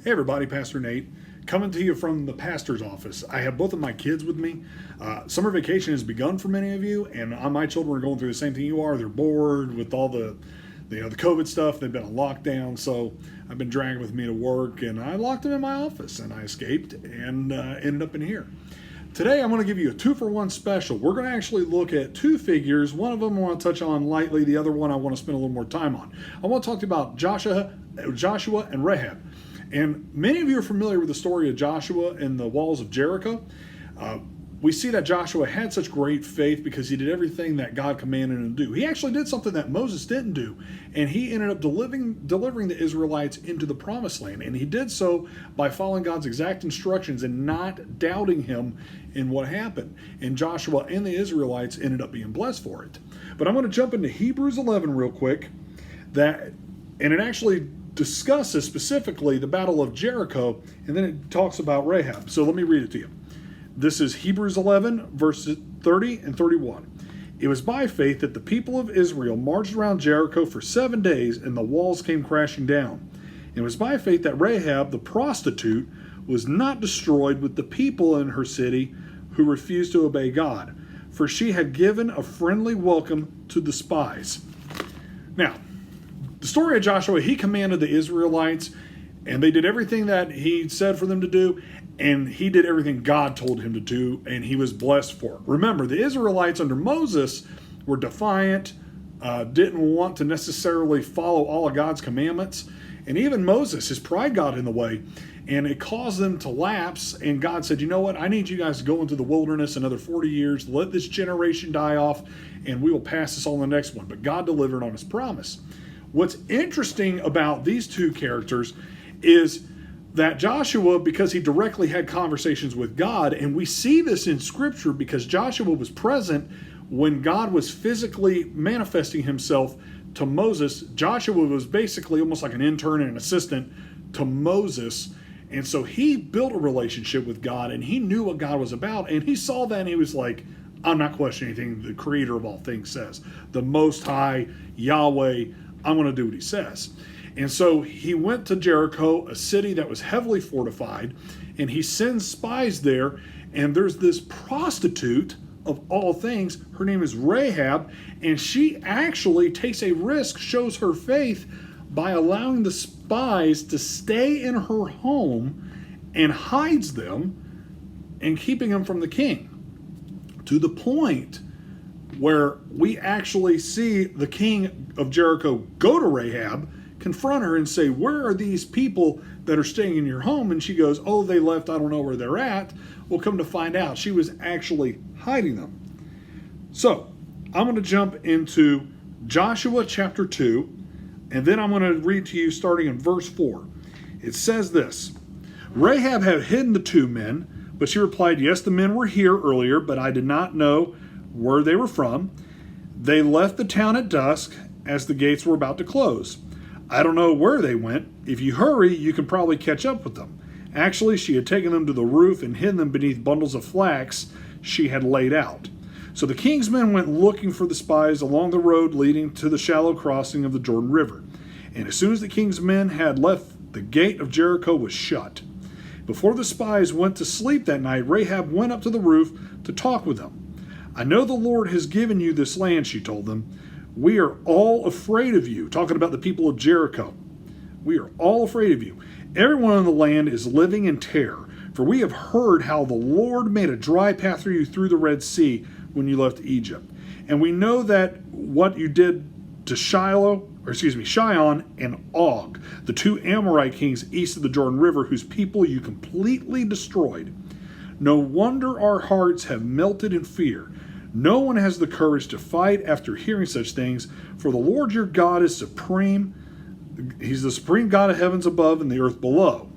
Hey everybody, Pastor Nate, coming to you from the pastor's office. I have both of my kids with me. Summer vacation has begun for many of you, and my children are going through the same thing you are. They're bored with all the COVID stuff. They've been on lockdown, so I've been dragging with me to work, and I locked them in my office, and I escaped and ended up in here. Today, I'm going to give you a 2-for-1 special. We're going to actually look at two figures. One of them I want to touch on lightly. The other one I want to spend a little more time on. I want to talk to you about Joshua and Rahab. And many of you are familiar with the story of Joshua and the walls of Jericho. We see that Joshua had such great faith because he did everything that God commanded him to do. He actually did something that Moses didn't do, and he ended up delivering the Israelites into the promised land. And he did so by following God's exact instructions and not doubting him in what happened. And Joshua and the Israelites ended up being blessed for it. But I'm going to jump into Hebrews 11 real quick, and it actually discusses specifically the Battle of Jericho, and then it talks about Rahab. So let me read it to you. This is Hebrews 11, verses 30 and 31. It was by faith that the people of Israel marched around Jericho for 7 days, and the walls came crashing down. It was by faith that Rahab, the prostitute, was not destroyed with the people in her city who refused to obey God, for she had given a friendly welcome to the spies. Now, the story of Joshua, he commanded the Israelites, and they did everything that he said for them to do, and he did everything God told him to do, and he was blessed for it. Remember, the Israelites under Moses were defiant, didn't want to necessarily follow all of God's commandments, and even Moses, his pride got in the way, and it caused them to lapse, and God said, you know what, I need you guys to go into the wilderness another 40 years, let this generation die off, and we will pass this on the next one. But God delivered on his promise. What's interesting about these two characters is that Joshua, because he directly had conversations with God, and we see this in Scripture because Joshua was present when God was physically manifesting himself to Moses. Joshua was basically almost like an intern and an assistant to Moses, and so he built a relationship with God, and he knew what God was about, and he saw that, and he was like, I'm not questioning anything the Creator of all things says. The Most High, Yahweh, I'm going to do what he says. And so he went to Jericho, a city that was heavily fortified, and he sends spies there, and there's this prostitute of all things. Her name is Rahab, and she actually takes a risk, shows her faith by allowing the spies to stay in her home and hides them and keeping them from the king, to the point where we actually see the king of Jericho go to Rahab, confront her and say, where are these people that are staying in your home? And she goes, oh, they left, I don't know where they're at. Well, come to find out, she was actually hiding them. So I'm going to jump into Joshua chapter 2, and then I'm going to read to you starting in verse 4. It says this: Rahab had hidden the two men, but she replied, yes, the men were here earlier, but I did not know where they were from. They left the town at dusk as the gates were about to close. I don't know where they went. If you hurry, you can probably catch up with them. Actually, she had taken them to the roof and hidden them beneath bundles of flax she had laid out. So the king's men went looking for the spies along the road leading to the shallow crossing of the Jordan River. And as soon as the king's men had left, the gate of Jericho was shut. Before the spies went to sleep that night, Rahab went up to the roof to talk with them. I know the Lord has given you this land, she told them. We are all afraid of you. Talking about the people of Jericho. We are all afraid of you. Everyone in the land is living in terror, for we have heard how the Lord made a dry path for you through the Red Sea when you left Egypt. And we know that what you did to Shion and Og, the two Amorite kings east of the Jordan River, whose people you completely destroyed. No wonder our hearts have melted in fear. No one has the courage to fight after hearing such things, for the Lord your God is supreme. He's the supreme God of heavens above and the earth below.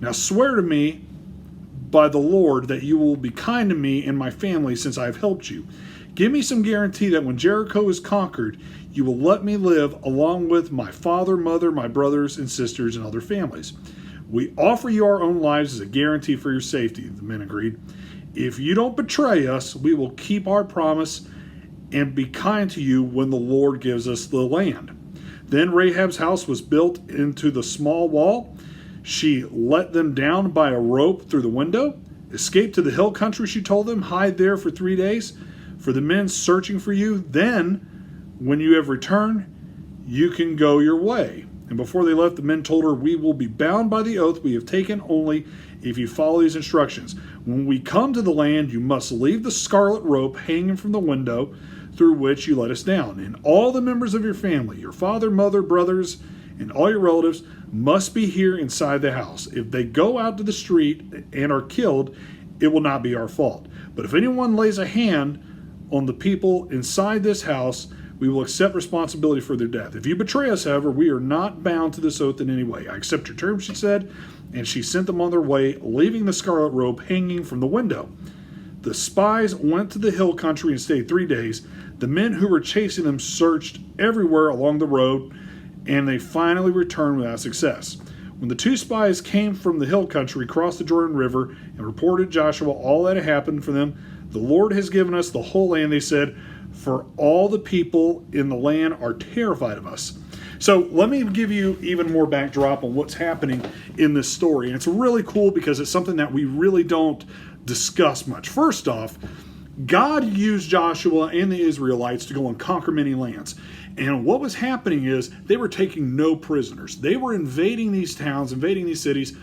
Now swear to me by the Lord that you will be kind to me and my family since I have helped you. Give me some guarantee that when Jericho is conquered, you will let me live along with my father, mother, my brothers and sisters and other families. We offer you our own lives as a guarantee for your safety, the men agreed. If you don't betray us, we will keep our promise and be kind to you when the Lord gives us the land. Then Rahab's house was built into the small wall. She let them down by a rope through the window. Escape to the hill country, she told them. Hide there for 3 days for the men searching for you. Then, when you have returned, you can go your way. And before they left, the men told her, we will be bound by the oath we have taken only if you follow these instructions. When we come to the land, you must leave the scarlet rope hanging from the window through which you let us down. And all the members of your family, your father, mother, brothers, and all your relatives must be here inside the house. If they go out to the street and are killed, it will not be our fault. But if anyone lays a hand on the people inside this house, we will accept responsibility for their death. If you betray us, however, we are not bound to this oath in any way. I accept your terms, she said, and she sent them on their way, leaving the scarlet robe hanging from the window. The spies went to the hill country and stayed 3 days. The men who were chasing them searched everywhere along the road, and they finally returned without success. When the 2 spies came from the hill country, crossed the Jordan River, and reported to Joshua all that had happened for them, the Lord has given us the whole land, they said, for all the people in the land are terrified of us. So let me give you even more backdrop on what's happening in this story. And it's really cool because it's something that we really don't discuss much. First off, God used Joshua and the Israelites to go and conquer many lands. And what was happening is they were taking no prisoners. They were invading these towns, invading these cities,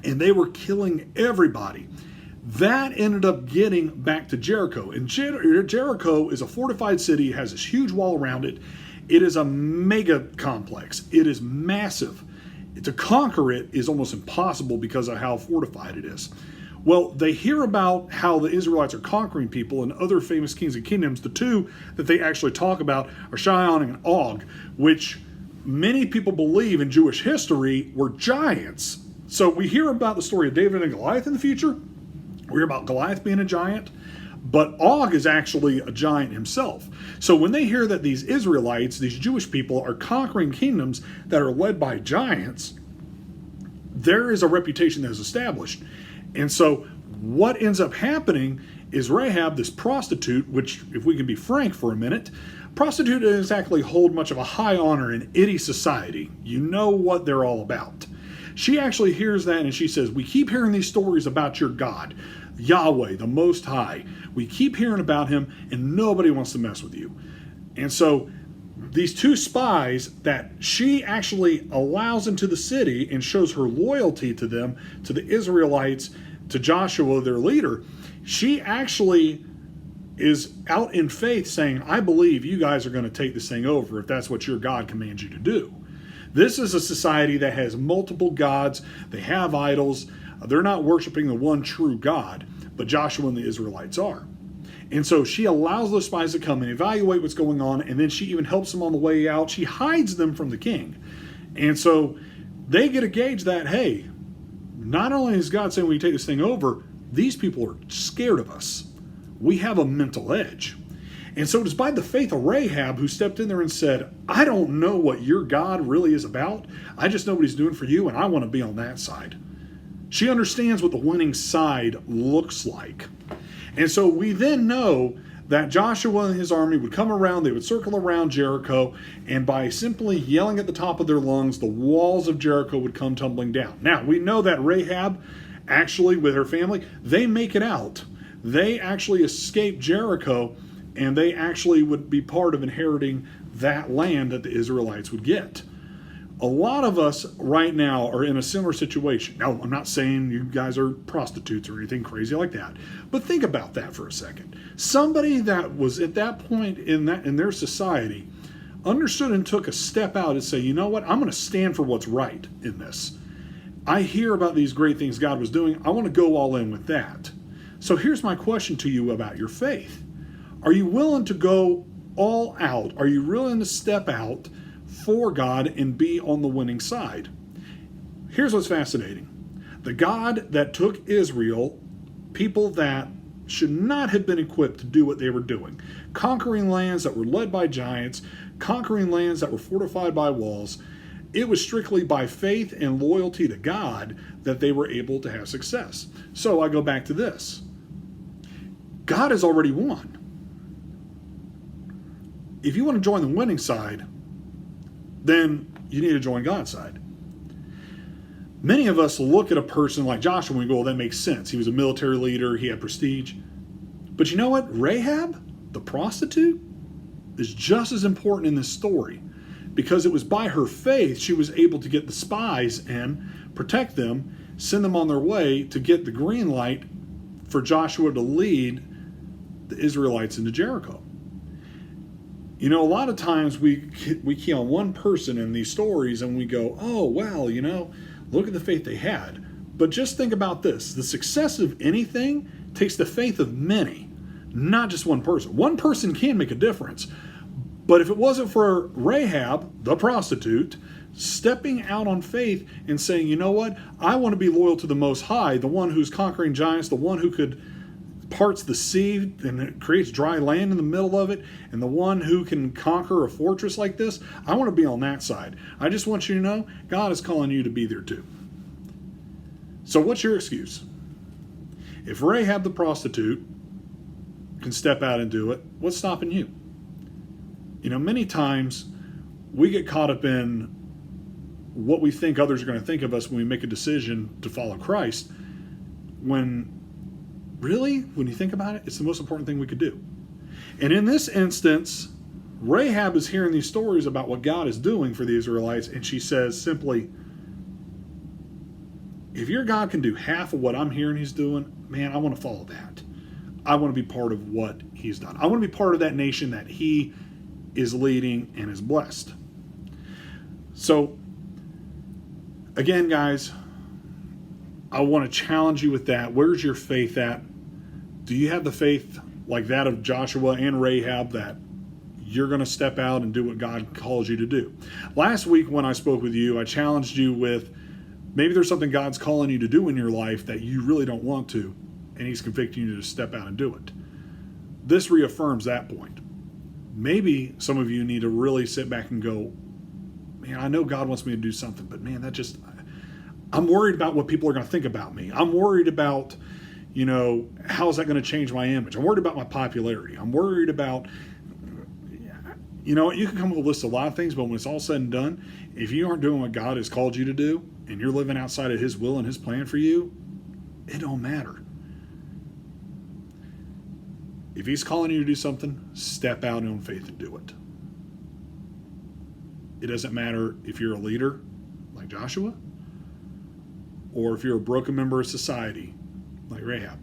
and they were killing everybody. That ended up getting back to Jericho. And Jericho is a fortified city. It has this huge wall around it. It is a mega complex. It is massive. To conquer it is almost impossible because of how fortified it is. Well, they hear about how the Israelites are conquering people and other famous kings and kingdoms. The 2 that they actually talk about are Shion and Og, which many people believe in Jewish history were giants. So we hear about the story of David and Goliath in the future. We hear about Goliath being a giant, but Og is actually a giant himself. So when they hear that these Israelites, these Jewish people, are conquering kingdoms that are led by giants, there is a reputation that is established. And so what ends up happening is Rahab, this prostitute, which, if we can be frank for a minute, prostitute doesn't exactly hold much of a high honor in any society. You know what they're all about. She actually hears that and she says, we keep hearing these stories about your God, Yahweh, the Most High. We keep hearing about him and nobody wants to mess with you. And so these 2 spies that she actually allows into the city and shows her loyalty to them, to the Israelites, to Joshua, their leader, she actually is out in faith saying, I believe you guys are going to take this thing over if that's what your God commands you to do. This is a society that has multiple gods. They have idols. They're not worshiping the one true God, but Joshua and the Israelites are. And so she allows those spies to come and evaluate what's going on, and then she even helps them on the way out. She hides them from the king. And so they get a gauge that, hey, not only is God saying we take this thing over, these people are scared of us. We have a mental edge. And so despite the faith of Rahab, who stepped in there and said, I don't know what your God really is about. I just know what he's doing for you, and I want to be on that side. She understands what the winning side looks like. And so we then know that Joshua and his army would come around, they would circle around Jericho, and by simply yelling at the top of their lungs, the walls of Jericho would come tumbling down. Now, we know that Rahab, actually with her family, they make it out. They actually escape Jericho, and they actually would be part of inheriting that land that the Israelites would get. A lot of us right now are in a similar situation. Now, I'm not saying you guys are prostitutes or anything crazy like that, but think about that for a second. Somebody that was at that point in their society understood and took a step out and say, you know what, I'm going to stand for what's right in this. I hear about these great things God was doing. I want to go all in with that. So here's my question to you about your faith. Are you willing to go all out? Are you willing to step out for God and be on the winning side? Here's what's fascinating. The God that took Israel, people that should not have been equipped to do what they were doing, conquering lands that were led by giants, conquering lands that were fortified by walls, it was strictly by faith and loyalty to God that they were able to have success. So I go back to this. God has already won. If you want to join the winning side, then you need to join God's side. Many of us look at a person like Joshua and we go, well, that makes sense. He was a military leader. He had prestige. But you know what? Rahab, the prostitute, is just as important in this story, because it was by her faith she was able to get the spies in, protect them, send them on their way to get the green light for Joshua to lead the Israelites into Jericho. You know, a lot of times we key on one person in these stories and we go, oh, well, you know, look at the faith they had. But just think about this. The success of anything takes the faith of many, not just one person. One person can make a difference. But if it wasn't for Rahab, the prostitute, stepping out on faith and saying, you know what, I want to be loyal to the Most High, the one who's conquering giants, the one who could parts the sea and it creates dry land in the middle of it, and the one who can conquer a fortress like this, I want to be on that side. I just want you to know, God is calling you to be there too. So what's your excuse? If Rahab the prostitute can step out and do it, what's stopping you? You know, many times we get caught up in what we think others are going to think of us when we make a decision to follow Christ, when really, when you think about it, it's the most important thing we could do. And in this instance, Rahab is hearing these stories about what God is doing for the Israelites, and she says simply, if your God can do half of what I'm hearing he's doing, man, I want to follow that. I want to be part of what he's done. I want to be part of that nation that he is leading and is blessed. So, again, guys, I want to challenge you with that. Where's your faith at? Do you have the faith like that of Joshua and Rahab that you're going to step out and do what God calls you to do? Last week when I spoke with you, I challenged you with maybe there's something God's calling you to do in your life that you really don't want to, and he's convicting you to step out and do it. This reaffirms that point. Maybe some of you need to really sit back and go, man, I know God wants me to do something, but man, I'm worried about what people are going to think about me. I'm worried about, you know, how is that going to change my image? I'm worried about my popularity. I'm worried about, you know, you can come up with a list of a lot of things, but when it's all said and done, if you aren't doing what God has called you to do, and you're living outside of his will and his plan for you, it don't matter. If he's calling you to do something, step out in faith and do it. It doesn't matter if you're a leader like Joshua, or if you're a broken member of society like Rahab.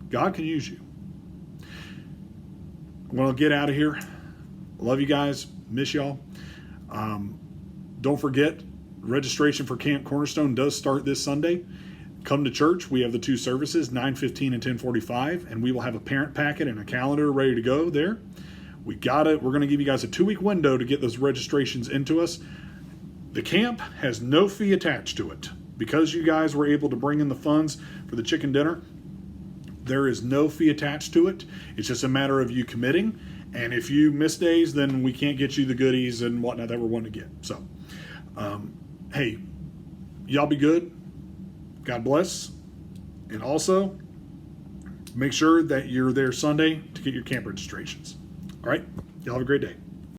God can use you. I'm going to get out of here. Love you guys. Miss y'all. Don't forget, registration for Camp Cornerstone does start this Sunday. Come to church. We have the two services, 9:15 and 10:45, and we will have a parent packet and a calendar ready to go there. We're going to give you guys a 2-week window to get those registrations into us. The camp has no fee attached to it. Because you guys were able to bring in the funds for the chicken dinner, there is no fee attached to it. It's just a matter of you committing. And if you miss days, then we can't get you the goodies and whatnot that we're wanting to get. So, hey, y'all be good. God bless. And also, make sure that you're there Sunday to get your camp registrations. All right? Y'all have a great day.